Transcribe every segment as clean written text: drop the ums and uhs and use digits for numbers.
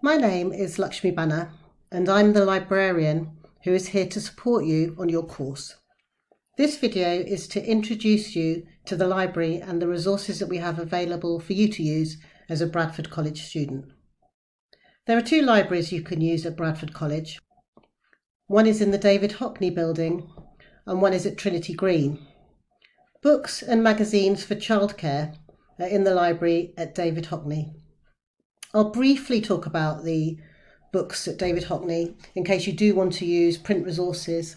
My name is Lakshmi Banna, and I'm the librarian who is here to support you on your course. This video is to introduce you to the library and the resources that we have available for you to use as a Bradford College student. There are two libraries you can use at Bradford College. One is in the David Hockney building and one is at Trinity Green. Books and magazines for childcare are in the library at David Hockney. I'll briefly talk about the books at David Hockney in case you do want to use print resources,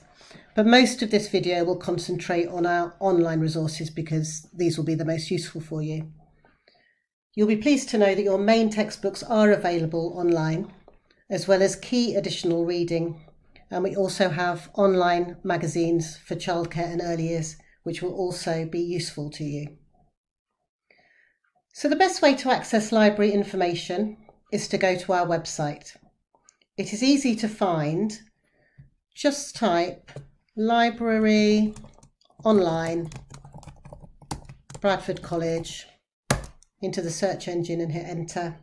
but most of this video will concentrate on our online resources because these will be the most useful for you. You'll be pleased to know that your main textbooks are available online, as well as key additional reading, and we also have online magazines for childcare and early years, which will also be useful to you. So the best way to access library information is to go to our website. It is easy to find. Just type library online Bradford College into the search engine and hit enter,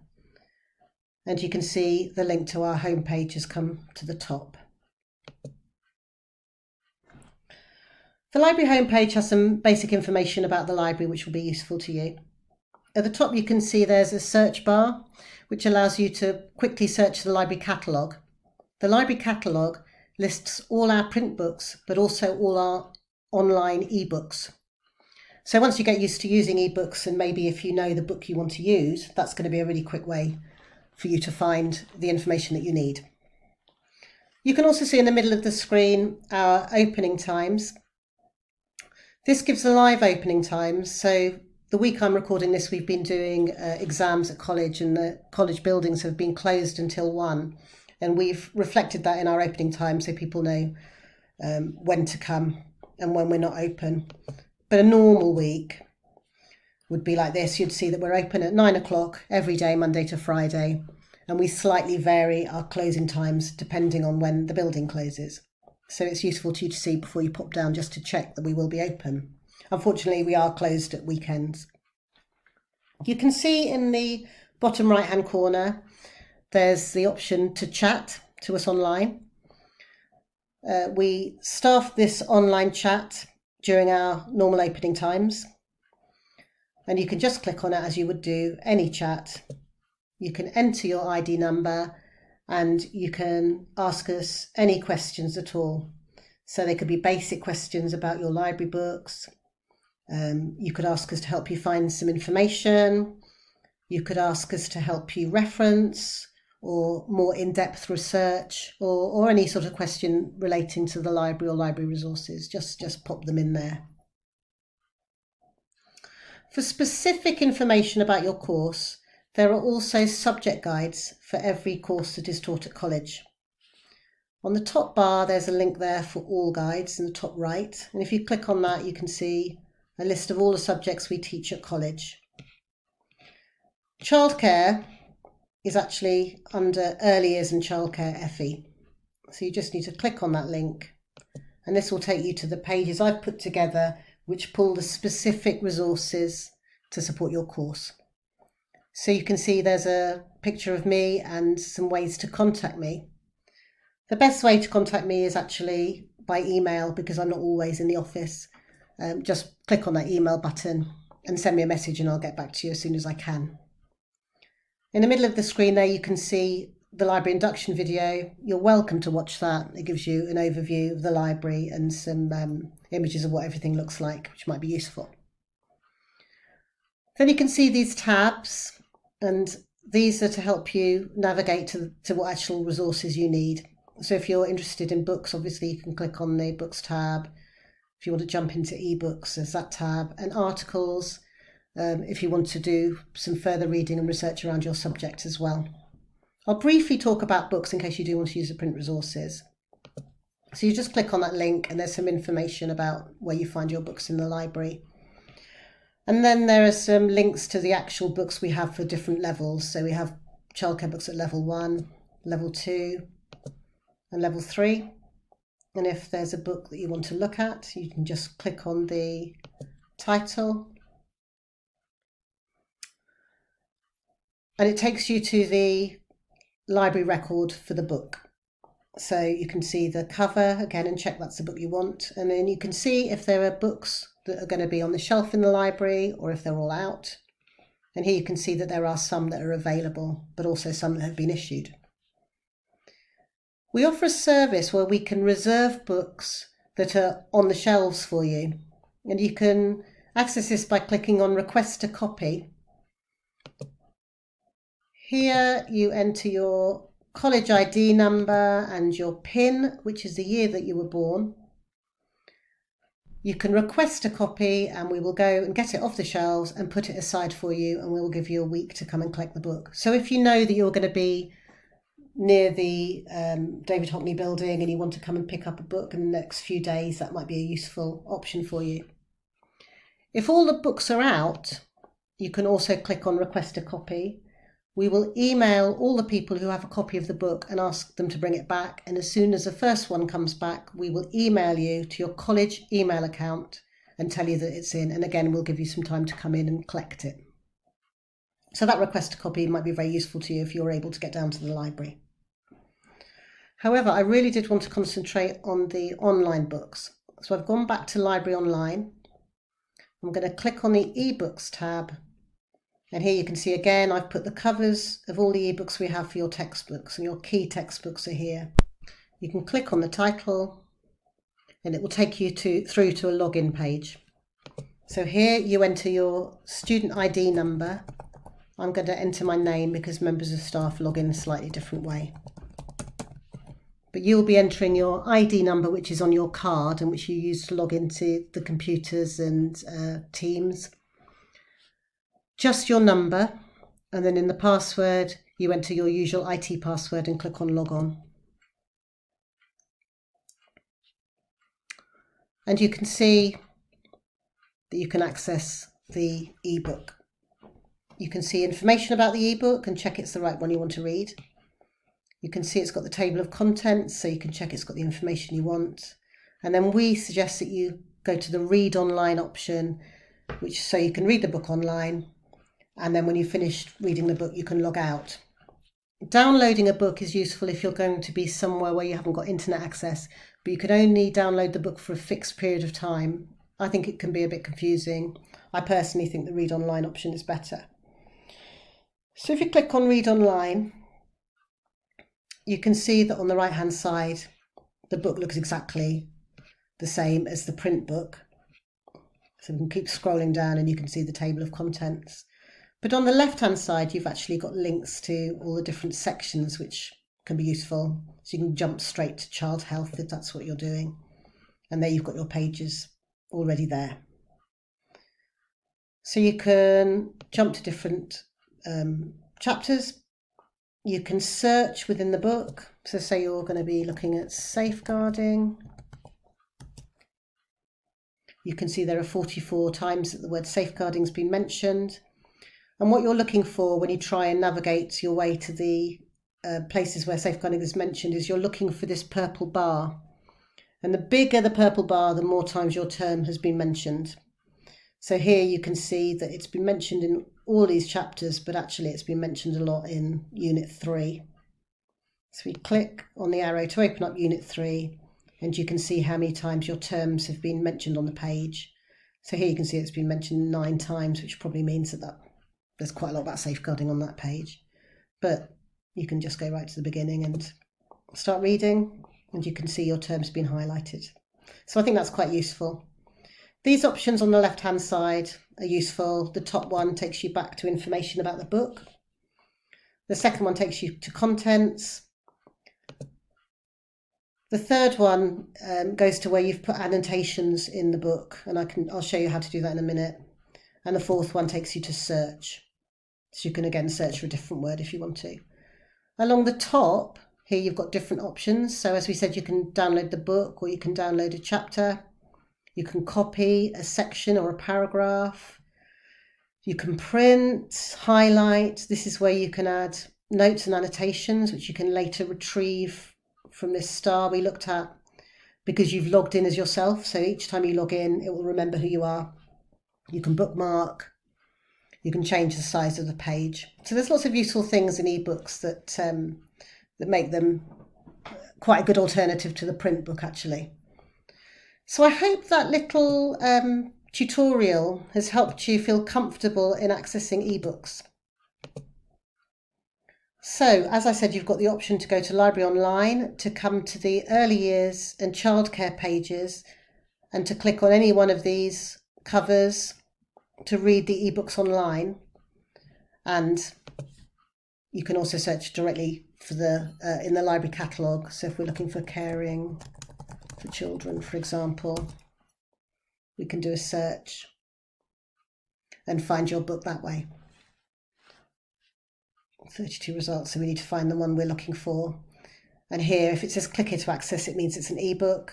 and you can see the link to our homepage has come to the top. The library homepage has some basic information about the library which will be useful to you. At the top you can see there's a search bar which allows you to quickly search the library catalogue. The library catalogue lists all our print books but also all our online ebooks. So once you get used to using ebooks, and maybe if you know the book you want to use, that's going to be a really quick way for you to find the information that you need. You can also see in the middle of the screen our opening times. This gives the live opening times, so the week I'm recording this, we've been doing exams at college and the college buildings have been closed until 1. And we've reflected that in our opening time so people know when to come and when we're not open. But a normal week would be like this. You'd see that we're open at 9 o'clock every day, Monday to Friday. And we slightly vary our closing times depending on when the building closes. So it's useful to you to see before you pop down just to check that we will be open. Unfortunately, we are closed at weekends. You can see in the bottom right-hand corner, there's the option to chat to us online. We staff this online chat during our normal opening times. And you can just click on it as you would do any chat. You can enter your ID number and you can ask us any questions at all. So they could be basic questions about your library books. You could ask us to help you find some information. You could ask us to help you reference or more in-depth research or any sort of question relating to the library or library resources. Just pop them in there. For specific information about your course, there are also subject guides for every course that is taught at college. On the top bar, there's a link there for all guides in the top right. And if you click on that, you can see a list of all the subjects we teach at college. Childcare is actually under Early Years and Childcare FE. So you just need to click on that link and this will take you to the pages I've put together which pull the specific resources to support your course. So you can see there's a picture of me and some ways to contact me. The best way to contact me is actually by email because I'm not always in the office. Just click on that email button and send me a message and I'll get back to you as soon as I can. In the middle of the screen there you can see the library induction video. You're welcome to watch that. It gives you an overview of the library and some images of what everything looks like, which might be useful. Then you can see these tabs, and these are to help you navigate to what actual resources you need. So if you're interested in books, obviously you can click on the books tab. If you want to jump into ebooks, there's that tab, and articles, if you want to do some further reading and research around your subject as well. I'll briefly talk about books in case you do want to use the print resources. So you just click on that link and there's some information about where you find your books in the library. And then there are some links to the actual books we have for different levels. So we have childcare books at level 1, level 2 and level 3. And if there's a book that you want to look at, you can just click on the title and it takes you to the library record for the book. So you can see the cover again and check that's the book you want. And then you can see if there are books that are going to be on the shelf in the library or if they're all out. And here you can see that there are some that are available, but also some that have been issued. We offer a service where we can reserve books that are on the shelves for you. And you can access this by clicking on Request a Copy. Here you enter your college ID number and your PIN, which is the year that you were born. You can request a copy and we will go and get it off the shelves and put it aside for you, and we will give you a week to come and collect the book. So if you know that you're going to be near the David Hockney building and you want to come and pick up a book in the next few days, that might be a useful option for you. If all the books are out, you can also click on Request a Copy. We will email all the people who have a copy of the book and ask them to bring it back. And as soon as the first one comes back, we will email you to your college email account and tell you that it's in. And again, we'll give you some time to come in and collect it. So that Request a Copy might be very useful to you if you're able to get down to the library. However, I really did want to concentrate on the online books. So I've gone back to Library Online. I'm going to click on the eBooks tab. And here you can see again, I've put the covers of all the ebooks we have for your textbooks, and your key textbooks are here. You can click on the title and it will take you through to a login page. So here you enter your student ID number. I'm going to enter my name because members of staff log in a slightly different way. But you'll be entering your ID number, which is on your card and which you use to log into the computers and Teams. Just your number, and then in the password you enter your usual IT password and click on log on. And you can see that you can access the ebook. You can see information about the ebook and check it's the right one you want to read. You can see it's got the table of contents, so you can check it's got the information you want. And then we suggest that you go to the read online option, which so you can read the book online. And then when you've finished reading the book, you can log out. Downloading a book is useful if you're going to be somewhere where you haven't got internet access, but you can only download the book for a fixed period of time. I think it can be a bit confusing. I personally think the read online option is better. So if you click on read online, you can see that on the right hand side, the book looks exactly the same as the print book. So we can keep scrolling down and you can see the table of contents. But on the left-hand side, you've actually got links to all the different sections, which can be useful. So you can jump straight to child health if that's what you're doing. And there you've got your pages already there. So you can jump to different chapters. You can search within the book. So say you're going to be looking at safeguarding. You can see there are 44 times that the word safeguarding has been mentioned. And what you're looking for when you try and navigate your way to the places where safeguarding is mentioned is you're looking for this purple bar. And the bigger the purple bar, the more times your term has been mentioned. So here you can see that it's been mentioned in all these chapters, but actually it's been mentioned a lot in Unit 3. So we click on the arrow to open up Unit 3, and you can see how many times your terms have been mentioned on the page. So here you can see it's been mentioned 9 times, which probably means that there's quite a lot about safeguarding on that page. But you can just go right to the beginning and start reading, and you can see your terms being highlighted. So I think that's quite useful. These options on the left-hand side are useful. The top one takes you back to information about the book. The second one takes you to contents. The third one goes to where you've put annotations in the book, and I'll show you how to do that in a minute. And the fourth one takes you to search. So you can again search for a different word if you want to. Along the top, here you've got different options. So as we said, you can download the book or you can download a chapter. You can copy a section or a paragraph. You can print, highlight. This is where you can add notes and annotations, which you can later retrieve from this star we looked at because you've logged in as yourself. So each time you log in, it will remember who you are. You can bookmark. You can change the size of the page. So there's lots of useful things in ebooks that make them quite a good alternative to the print book, actually. So I hope that little tutorial has helped you feel comfortable in accessing ebooks. So, as I said, you've got the option to go to Library Online, to come to the early years and childcare pages, and to click on any one of these covers to read the ebooks online. And you can also search directly for in the library catalogue. So if we're looking for caring for children, for example, we can do a search and find your book that way. 32 results, so we need to find the one we're looking for. And here, if it says click here to access, it means it's an ebook.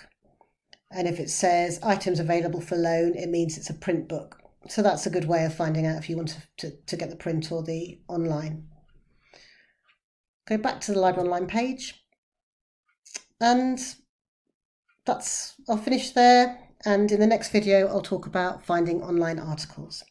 And if it says items available for loan, it means it's a print book. So that's a good way of finding out if you want to get the print or the online. Go back to the Library Online page. And I'll finish there. And in the next video, I'll talk about finding online articles.